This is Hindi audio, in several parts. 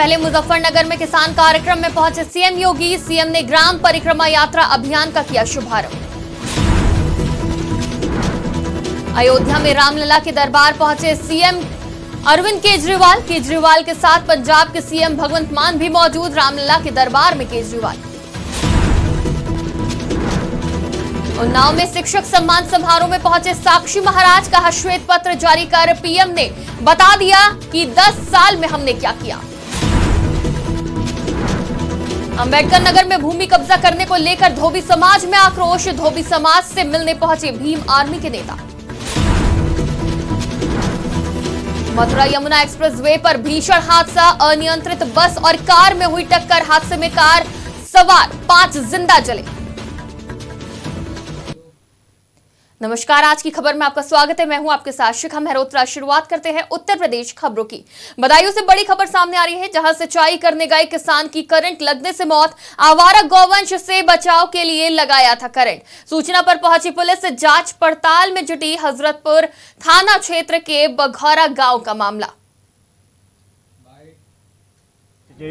पहले मुजफ्फरनगर में किसान कार्यक्रम में पहुंचे सीएम योगी। सीएम ने ग्राम परिक्रमा यात्रा अभियान का किया शुभारंभ। अयोध्या में रामलला के दरबार पहुंचे सीएम अरविंद केजरीवाल। केजरीवाल के साथ पंजाब के सीएम भगवंत मान भी मौजूद। रामलला के दरबार में केजरीवाल। उन्नाव में शिक्षक सम्मान समारोह में पहुंचे साक्षी महाराज। कहा श्वेत पत्र जारी कर पीएम ने बता दिया कि 10 साल में हमने क्या किया। अंबेडकर नगर में भूमि कब्जा करने को लेकर धोबी समाज में आक्रोश। धोबी समाज से मिलने पहुंचे भीम आर्मी के नेता। मथुरा यमुना एक्सप्रेसवे पर भीषण हादसा। अनियंत्रित बस और कार में हुई टक्कर। हादसे में कार सवार 5 जिंदा जले। नमस्कार, आज की खबर में आपका स्वागत है। मैं हूं आपके साथ शिखा मेहरोत्रा। शुरुआत करते हैं उत्तर प्रदेश खबरों की। बदायूं से बड़ी खबर सामने आ रही है, जहां सिंचाई करने गए किसान की करंट लगने से मौत। आवारा गौवंश से बचाव के लिए लगाया था करंट। सूचना पर पहुंची पुलिस जांच पड़ताल में जुटी। हजरतपुर थाना क्षेत्र के बघौरा गांव का मामला।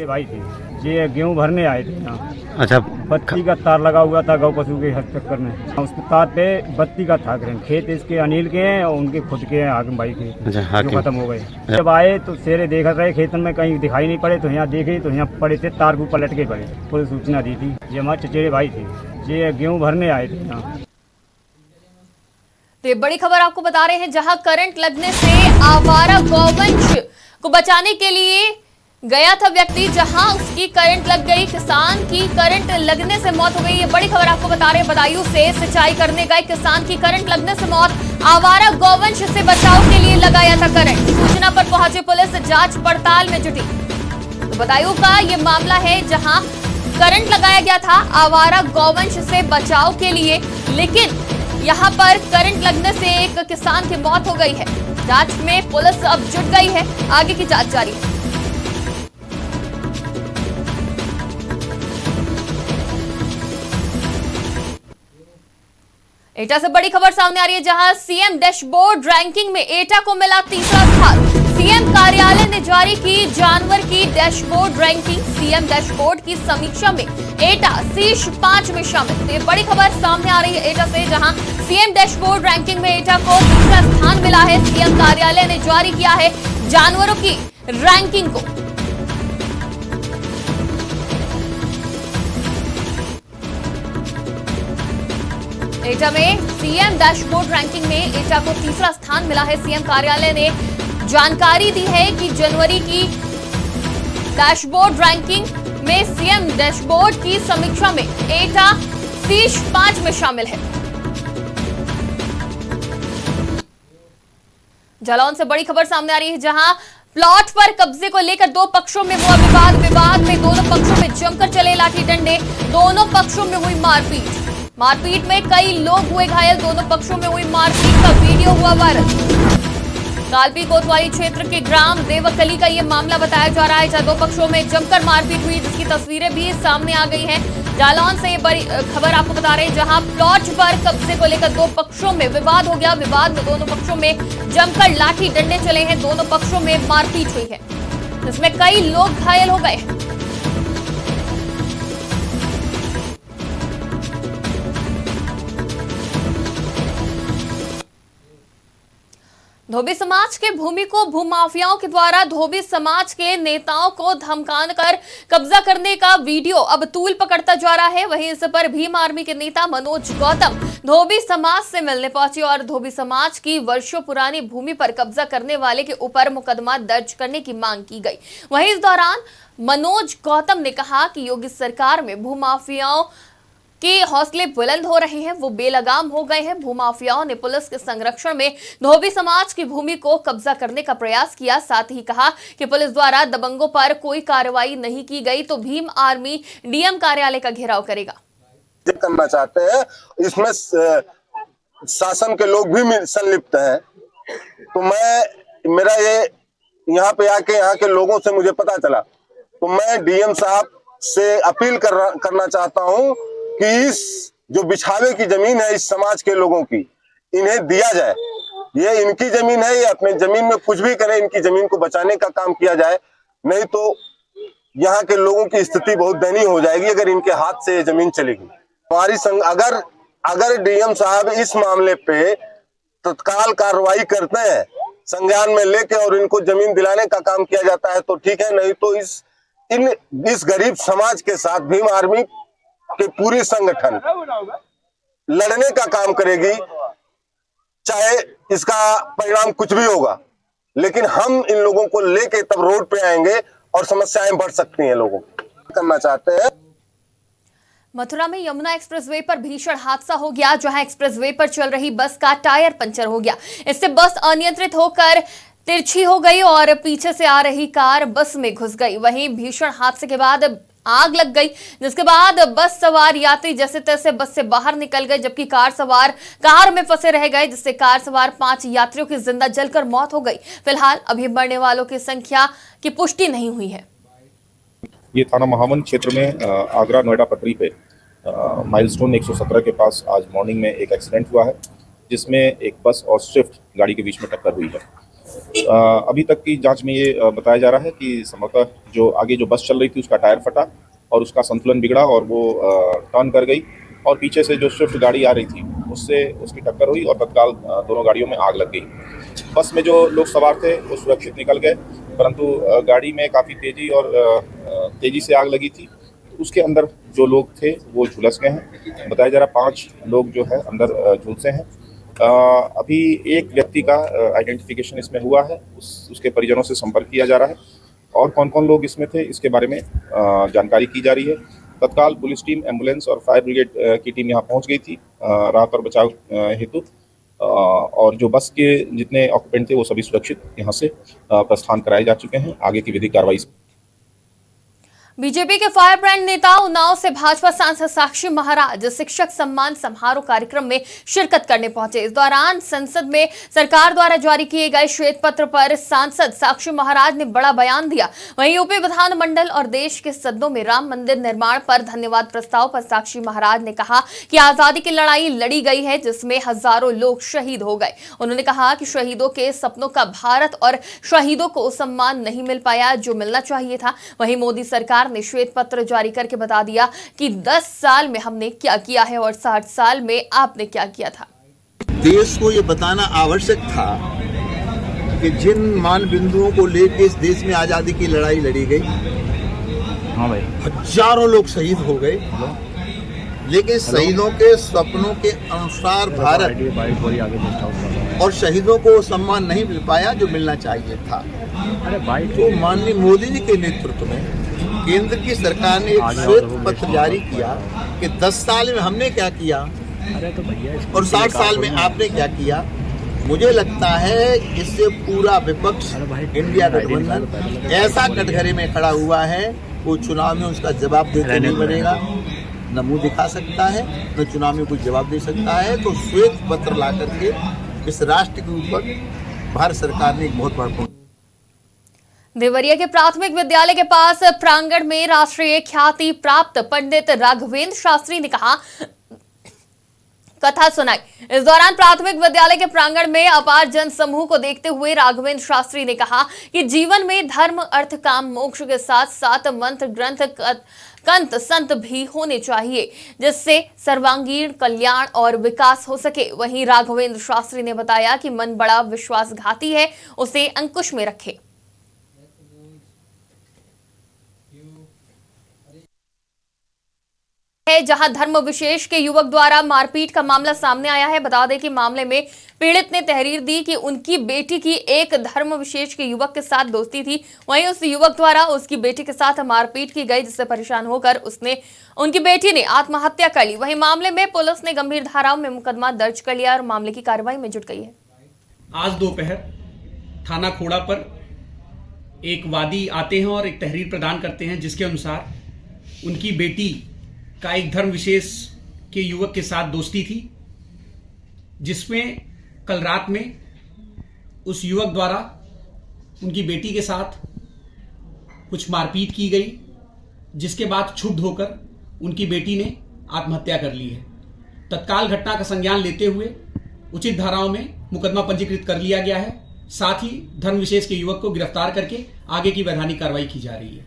भाई थे ये गेहूं भरने आए थे यहाँ। अच्छा, बत्ती का तार लगा हुआ था गौ पशु के चक्कर में। उसके तार पे बत्ती का था करंट। खेत इसके अनिल के हैं और उनके खुद के हैं हाकिम भाई के। अच्छा, जो खत्म हो गए। जब आए तो शेरे देख रहे खेतन में, कहीं दिखाई नहीं पड़े तो यहाँ देखे तो यहाँ पड़े थे, तार को पलट के पड़े। पुलिस सूचना दी थी। ये हमारे चचेरे भाई थे, ये गेहूँ भरने आए थे यहाँ। तो ये बड़ी खबर आपको बता रहे हैं, जहां करंट लगने से आवारा गौवंश को बचाने के लिए गया था व्यक्ति, जहां उसकी करंट लग गई। किसान की करंट लगने से मौत हो गई। ये बड़ी खबर आपको बता रहे हैं, बदायूं से सिंचाई करने गए किसान की करंट लगने से मौत। आवारा गौवंश से बचाव के लिए लगाया था करंट। सूचना पर पहुंची पुलिस जांच पड़ताल में जुटी। तो बदायूं का ये मामला है, जहां करंट लगाया गया था आवारा गौवंश से बचाव के लिए, लेकिन यहाँ पर करंट लगने से एक किसान की मौत हो गई है। जांच में पुलिस अब जुट गई है, आगे की जांच जारी है। एटा से बड़ी खबर सामने आ रही है, जहां सीएम डैशबोर्ड रैंकिंग में एटा को मिला तीसरा स्थान। सीएम कार्यालय ने जारी की जानवर की डैशबोर्ड रैंकिंग। सीएम डैशबोर्ड की समीक्षा में एटा शीर्ष 5 में शामिल। ये बड़ी खबर सामने आ रही है एटा से, जहां सीएम डैशबोर्ड रैंकिंग में एटा को तीसरा स्थान मिला है। सीएम कार्यालय ने जारी किया है जानवरों की रैंकिंग को। एटा में सीएम डैशबोर्ड रैंकिंग में एटा को तीसरा स्थान मिला है। सीएम कार्यालय ने जानकारी दी है कि जनवरी की डैशबोर्ड रैंकिंग में सीएम डैशबोर्ड की समीक्षा में एटा शीर्ष 5 में शामिल है। जालौन से बड़ी खबर सामने आ रही है, जहां प्लॉट पर कब्जे को लेकर 2 पक्षों में हुआ विवाद। विवाद में दोनों पक्षों में जमकर चले लाठी डंडे। दोनों पक्षों में हुई मारपीट में कई लोग हुए घायल। दोनों पक्षों में हुई मारपीट का वीडियो हुआ वायरल। कालपी कोतवाली क्षेत्र के ग्राम देवकली का यह मामला बताया जा रहा है, जहां 2 पक्षों में जमकर मारपीट हुई, जिसकी तस्वीरें भी सामने आ गई हैं। जालौन से ये बड़ी खबर आपको बता रहे हैं, जहां प्लॉट पर कब्जे को लेकर 2 पक्षों में विवाद हो गया। विवाद में दोनों पक्षों में जमकर लाठी डंडे चले हैं। दोनों पक्षों में मारपीट हुई है, जिसमें कई लोग घायल हो गए हैं। धोबी समाज के भूमि को भूमाफियाओं के द्वारा धोबी समाज के नेताओं को धमकाकर कब्जा करने का वीडियो अब तूल पकड़ता जा रहा है। वहीं इस पर भीम आर्मी के नेता मनोज गौतम धोबी समाज से मिलने पहुंचे और धोबी समाज की वर्षों पुरानी भूमि पर कब्जा करने वाले के ऊपर मुकदमा दर्ज करने की मांग की गई। वहीं इस दौरान मनोज गौतम ने कहा कि योगी सरकार में भूमाफियाओं के हौसले बुलंद हो रहे हैं, वो बेलगाम हो गए हैं। भूमाफियाओं ने पुलिस के संरक्षण में धोबी समाज की भूमि को कब्जा करने का प्रयास किया। साथ ही कहा कि पुलिस द्वारा दबंगों पर कोई कार्रवाई नहीं की गई तो भीम आर्मी डीएम कार्यालय का घेराव करेगा। करना चाहते हैं, इसमें शासन के लोग भी संलिप्त हैं। तो मेरा ये यहाँ पे आके यहाँ के लोगों से मुझे पता चला, तो मैं डीएम साहब से अपील करना चाहता हूँ कि इस जो बिछावे की जमीन है इस समाज के लोगों की, इन्हें दिया जाए। ये इनकी जमीन है, ये अपने जमीन में कुछ भी करें, इनकी जमीन को बचाने का काम किया जाए। नहीं तो यहाँ के लोगों की स्थिति बहुत दयनीय हो जाएगी अगर इनके हाथ से ये जमीन चलेगी। हमारी अगर डीएम साहब इस मामले पे तत्काल कार्रवाई करते हैं, संज्ञान में लेके और इनको जमीन दिलाने का काम किया जाता है तो ठीक है, नहीं तो इस गरीब समाज के साथ भीम आर्मी के पूरी संगठन लड़ने का काम करेगी, चाहे इसका परिणाम कुछ भी होगा, लेकिन हम इन लोगों को लेके तब रोड पे आएंगे और समस्याएं बढ़ सकती हैं। लोगों को करना चाहते हैं। मथुरा में यमुना एक्सप्रेसवे पर भीषण हादसा हो गया, जहां एक्सप्रेसवे पर चल रही बस का टायर पंचर हो गया। इससे बस अनियंत्रित होकर तिरछी हो गई और पीछे से आ रही कार बस में घुस गई। वहीं भीषण हादसे के बाद आग लग गई, जिसके बाद बस सवार यात्री जैसे तैसे बस से बाहर निकल गए, जबकि कार सवार कार में फंसे रह गए, जिससे कार सवार 5 यात्रियों की जिंदा जलकर मौत हो गई। फिलहाल अभी मरने वालों की संख्या की पुष्टि नहीं हुई है। ये थाना महावन क्षेत्र में आगरा नोएडा पटरी पे माइलस्टोन 117 के पास आज मॉर्निंग में एक एक्सीडेंट हुआ है, जिसमें एक बस और स्विफ्ट गाड़ी के बीच में टक्कर हुई है। अभी तक की जांच में ये बताया जा रहा है कि संभवतः जो आगे जो बस चल रही थी उसका टायर फटा और उसका संतुलन बिगड़ा और वो टर्न कर गई और पीछे से जो स्विफ्ट गाड़ी आ रही थी उससे उसकी टक्कर हुई और तत्काल दोनों गाड़ियों में आग लग गई। बस में जो लोग सवार थे वो सुरक्षित निकल गए, परंतु गाड़ी में काफ़ी तेज़ी से आग लगी थी। उसके अंदर जो लोग थे वो झुलस गए हैं। बताया जा रहा 5 लोग जो है अंदर झुलसे हैं। अभी एक व्यक्ति का आइडेंटिफिकेशन इसमें हुआ है, उसके परिजनों से संपर्क किया जा रहा है और कौन कौन लोग इसमें थे इसके बारे में जानकारी की जा रही है। तत्काल पुलिस टीम, एम्बुलेंस और फायर ब्रिगेड की टीम यहाँ पहुँच गई थी राहत और बचाव हेतु, और जो बस के जितने ऑक्यूपेंट थे वो सभी सुरक्षित यहाँ से प्रस्थान कराए जा चुके हैं। आगे की विधिक कार्रवाई। बीजेपी के फायर ब्रांड नेता उन्नाव से भाजपा सांसद साक्षी महाराज शिक्षक सम्मान समारोह कार्यक्रम में शिरकत करने पहुंचे। इस दौरान संसद में सरकार द्वारा जारी किए गए श्वेत पत्र पर सांसद साक्षी महाराज ने बड़ा बयान दिया। वहीं यूपी विधानमंडल और देश के सदनों में राम मंदिर निर्माण पर धन्यवाद प्रस्ताव पर साक्षी महाराज ने कहा कि आजादी की लड़ाई लड़ी गई है, जिसमें हजारों लोग शहीद हो गए। उन्होंने कहा कि शहीदों के सपनों का भारत और शहीदों को सम्मान नहीं मिल पाया जो मिलना चाहिए था। वहीं मोदी सरकार ने श्वेत पत्र जारी करके बता दिया कि 10 साल में हमने क्या किया है और 60 साल में आपने क्या किया था। देश को ये बताना आवश्यक था कि जिन मान बिंदुओं को लेकर इस देश में आजादी की लड़ाई लड़ी गई, हाँ भाई, हजारों लोग शहीद हो गए, लेकिन शहीदों के सपनों के अनुसार भारत और शहीदों को सम्मान नहीं मिल पाया जो मिलना चाहिए था। तो माननीय मोदी जी के नेतृत्व में केंद्र की सरकार ने एक श्वेत पत्र जारी किया कि 10 साल में हमने क्या किया और 60 साल में आपने क्या किया। मुझे लगता है इससे पूरा विपक्ष, इंडिया गठबंधन ऐसा कटघरे में खड़ा हुआ है, वो चुनाव में उसका जवाब देते नहीं बनेगा, न मुंह दिखा सकता है न चुनाव में कुछ जवाब दे सकता है। तो श्वेत पत्र ला करके इस राष्ट्र के ऊपर भारत सरकार ने एक बहुत बड़ा देवरिया के प्राथमिक विद्यालय के पास प्रांगण में राष्ट्रीय ख्याति प्राप्त पंडित राघवेंद्र शास्त्री ने कथा सुनाई। इस दौरान प्राथमिक विद्यालय के प्रांगण में अपार जन समूह को देखते हुए राघवेंद्र शास्त्री ने कहा कि जीवन में धर्म, अर्थ, काम, मोक्ष के साथ साथ मंत्र, ग्रंथ, कंत, संत भी होने चाहिए, जिससे सर्वांगीण कल्याण और विकास हो सके। वहीं राघवेंद्र शास्त्री ने बताया कि मन बड़ा विश्वासघाती है, उसे अंकुश में रखे। जहां धर्म विशेष के युवक द्वारा मारपीट का मामला सामने आया है। बता दें कि मामले में पीड़ित ने तहरीर दी कि उनकी बेटी की एक धर्म विशेष के युवक के साथ दोस्ती थी। वहीं उस युवक द्वारा उसकी बेटी के साथ मारपीट की गई, जिससे परेशान होकर उनकी बेटी ने आत्महत्या कर ली। वहीं मामले में पुलिस ने गंभीर धाराओं में मुकदमा दर्ज कर लिया और मामले की कार्रवाई में जुट गई है। आज दोपहर थाना खोड़ा पर एक वादी आते हैं और एक तहरीर प्रदान करते हैं, जिसके अनुसार उनकी बेटी का एक धर्म विशेष के युवक के साथ दोस्ती थी, जिसमें कल रात में उस युवक द्वारा उनकी बेटी के साथ कुछ मारपीट की गई, जिसके बाद क्षुब्ध होकर उनकी बेटी ने आत्महत्या कर ली है। तत्काल घटना का संज्ञान लेते हुए उचित धाराओं में मुकदमा पंजीकृत कर लिया गया है। साथ ही धर्म विशेष के युवक को गिरफ्तार करके आगे की वैधानिक कार्रवाई की जा रही है।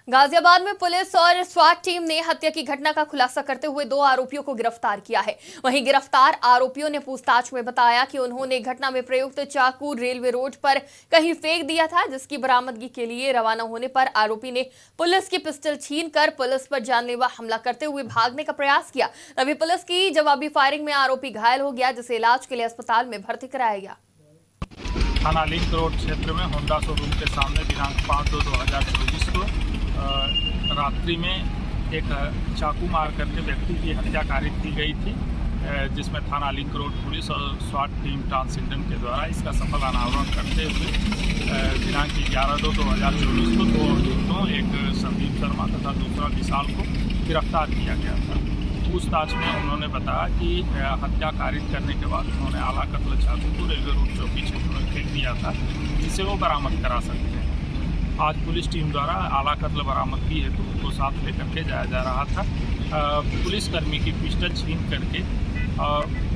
गाजियाबाद में पुलिस और स्वाट टीम ने हत्या की घटना का खुलासा करते हुए 2 आरोपियों को गिरफ्तार किया है। वहीं गिरफ्तार आरोपियों ने पूछताछ में बताया कि उन्होंने घटना में प्रयुक्त चाकू रेलवे रोड पर कहीं फेंक दिया था, जिसकी बरामदगी के लिए रवाना होने पर आरोपी ने पुलिस की पिस्टल छीनकर पुलिस पर जानलेवा हमला करते हुए भागने का प्रयास किया। तभी पुलिस की जवाबी फायरिंग में आरोपी घायल हो गया, जिसे इलाज के लिए अस्पताल में भर्ती कराया गया। थाना लिंक रोड क्षेत्र में होंडा शोरूम के सामने दिनांक 5/2/2024 को रात्रि में एक चाकू मार करके व्यक्ति की हत्या कारित की गई थी, जिसमें थाना लिंक रोड पुलिस और स्वाट टीम ट्रांसिडेंट के द्वारा इसका सफल अनावरण करते हुए दिनांक 11/2/2024 को 2 अभियुक्तों, एक संदीप शर्मा तथा दूसरा विशाल को गिरफ्तार किया गया था। पूछताछ में उन्होंने बताया कि हत्या कारित करने के बाद उन्होंने आला कत्ल चाकू को रेलवे रोड चौकी क्षेत्र में फेंक दिया था, जिसे वो बरामद करा सकते हैं। आज पुलिस टीम द्वारा आला कत्ल बरामदगी हेतु उनको साथ लेकर के जाया जा रहा था। पुलिसकर्मी की पिस्टल छीन करके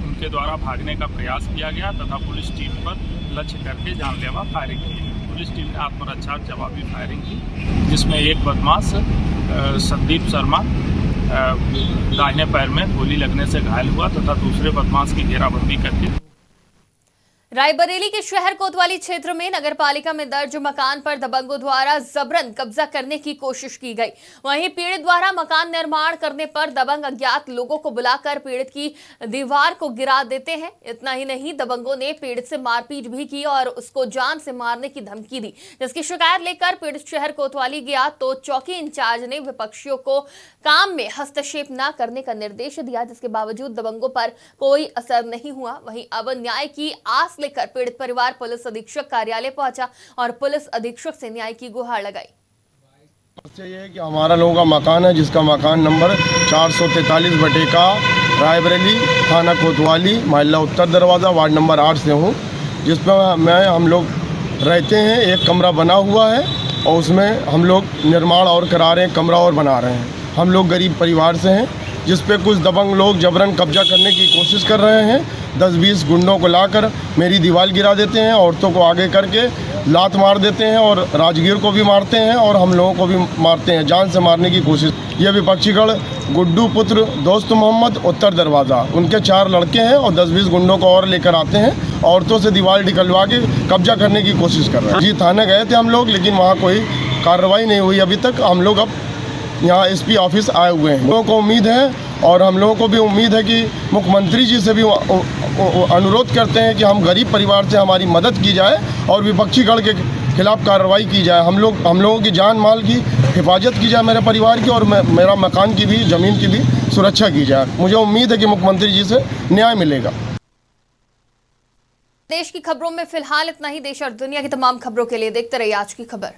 उनके द्वारा भागने का प्रयास किया गया तथा पुलिस टीम पर लक्ष्य करके जानलेवा फायरिंग की। पुलिस टीम ने आत्मरक्षा जवाबी फायरिंग की, जिसमें एक बदमाश संदीप शर्मा दाहिने पैर में गोली लगने से घायल हुआ तथा दूसरे बदमाश की घेराबंदी करके रायबरेली के शहर कोतवाली क्षेत्र में नगरपालिका में दर्ज मकान पर दबंगों द्वारा जबरन कब्जा करने की कोशिश की गई। वहीं पीड़ित द्वारा मकान निर्माण करने पर दबंग अज्ञात लोगों को बुलाकर पीड़ित की दीवार को गिरा देते हैं। इतना ही नहीं, दबंगों ने पीड़ित से मारपीट भी की और उसको जान से मारने की धमकी दी, जिसकी शिकायत लेकर पीड़ित शहर कोतवाली गया तो चौकी इंचार्ज ने विपक्षियों को काम में हस्तक्षेप न करने का निर्देश दिया, जिसके बावजूद दबंगों पर कोई असर नहीं हुआ। वहीं अब न्याय की आस लेकर पीड़ित परिवार पुलिस अधीक्षक कार्यालय पहुंचा और पुलिस अधीक्षक से न्याय की गुहार लगाई। ये है कि हमारा लोगों का मकान है, जिसका मकान नंबर 443 बटेका रायबरेली, थाना कोतवाली, मोहल्ला उत्तर दरवाज़ा, वार्ड नंबर 8 से हूँ, जिस पर हम लोग रहते हैं। एक कमरा बना हुआ है और उसमें हम लोग निर्माण और करा रहे हैं, कमरा और बना रहे हैं। हम लोग गरीब परिवार से हैं, जिस पे कुछ दबंग लोग जबरन कब्जा करने की कोशिश कर रहे हैं। 10-20 गुंडों को लाकर मेरी दीवार गिरा देते हैं, औरतों को आगे करके लात मार देते हैं और राजगीर को भी मारते हैं और हम लोगों को भी मारते हैं, जान से मारने की कोशिश। ये विपक्षीगढ़ गुड्डू पुत्र दोस्त मोहम्मद उत्तर दरवाज़ा, उनके 4 लड़के हैं और 10-20 गुंडों को और लेकर आते हैं, औरतों से दीवार निकलवा के कब्जा करने की कोशिश कर रहे हैं। जी, थाने गए थे हम लोग, लेकिन वहाँ कोई कार्रवाई नहीं हुई अभी तक। हम लोग अब यहाँ एसपी ऑफिस आए हुए हैं। लोगों को उम्मीद है और हम लोगों को भी उम्मीद है कि मुख्यमंत्री जी से भी अनुरोध करते हैं कि हम गरीब परिवार से हमारी मदद की जाए और विपक्षी गढ़ के खिलाफ कार्रवाई की जाए। हम लोगों की जान माल की हिफाजत की जाए, मेरे परिवार की और मेरा मकान की भी, ज़मीन की भी सुरक्षा की जाए। मुझे उम्मीद है कि मुख्यमंत्री जी से न्याय मिलेगा। देश की खबरों में फिलहाल इतना ही। देश और दुनिया की तमाम खबरों के लिए देखते रहिए आज की खबर।